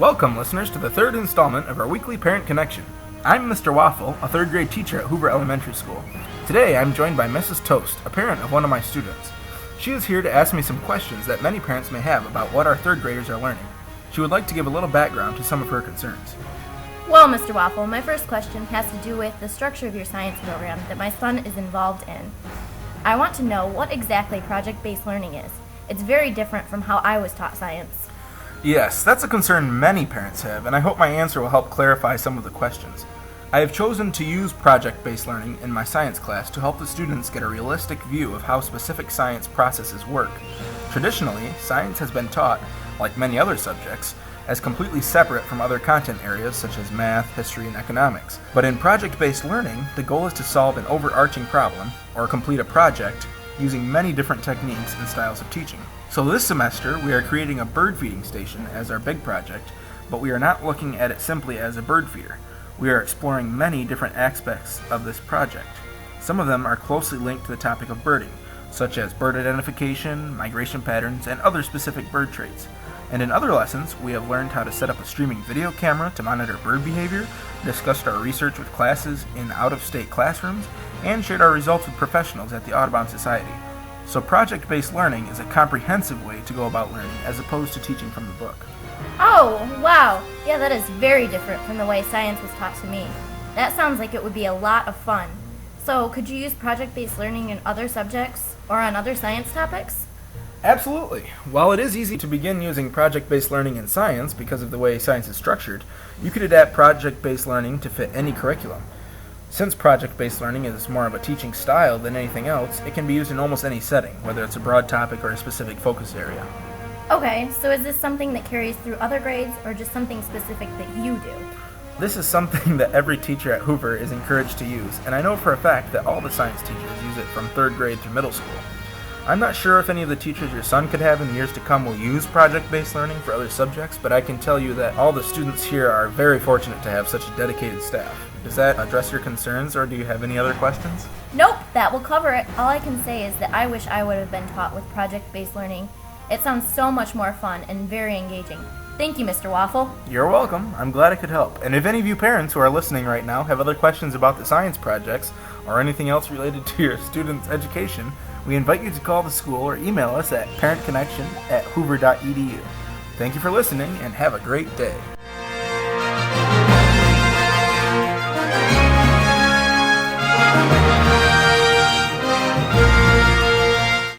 Welcome, listeners, to the third installment of our weekly Parent Connection. I'm Mr. Waffle, a third grade teacher at Hoover Elementary School. Today, I'm joined by Mrs. Toast, a parent of one of my students. She is here to ask me some questions that many parents may have about what our third graders are learning. She would like to give a little background to some of her concerns. Well, Mr. Waffle, my first question has to do with the structure of your science program that my son is involved in. I want to know what exactly project-based learning is. It's very different from how I was taught science. Yes, that's a concern many parents have, and I hope my answer will help clarify some of the questions. I have chosen to use project-based learning in my science class to help the students get a realistic view of how specific science processes work. Traditionally, science has been taught, like many other subjects, as completely separate from other content areas such as math, history, and economics. But in project-based learning, the goal is to solve an overarching problem, or complete a project, using many different techniques and styles of teaching. So this semester, we are creating a bird feeding station as our big project, but we are not looking at it simply as a bird feeder. We are exploring many different aspects of this project. Some of them are closely linked to the topic of birding, such as bird identification, migration patterns, and other specific bird traits. And in other lessons, we have learned how to set up a streaming video camera to monitor bird behavior, discussed our research with classes in out-of-state classrooms, and shared our results with professionals at the Audubon Society. So project-based learning is a comprehensive way to go about learning as opposed to teaching from the book. Oh, wow! Yeah, that is very different from the way science was taught to me. That sounds like it would be a lot of fun. So, could you use project-based learning in other subjects or on other science topics? Absolutely. While it is easy to begin using project-based learning in science because of the way science is structured, you could adapt project-based learning to fit any curriculum. Since project-based learning is more of a teaching style than anything else, it can be used in almost any setting, whether it's a broad topic or a specific focus area. Okay, so is this something that carries through other grades or just something specific that you do? This is something that every teacher at Hoover is encouraged to use, and I know for a fact that all the science teachers use it from third grade through middle school. I'm not sure if any of the teachers your son could have in the years to come will use project-based learning for other subjects, but I can tell you that all the students here are very fortunate to have such a dedicated staff. Does that address your concerns, or do you have any other questions? Nope, that will cover it. All I can say is that I wish I would have been taught with project-based learning. It sounds so much more fun and very engaging. Thank you, Mr. Waffle. You're welcome. I'm glad I could help. And if any of you parents who are listening right now have other questions about the science projects or anything else related to your students' education, we invite you to call the school or email us at parentconnection@hoover.edu. Thank you for listening and have a great day.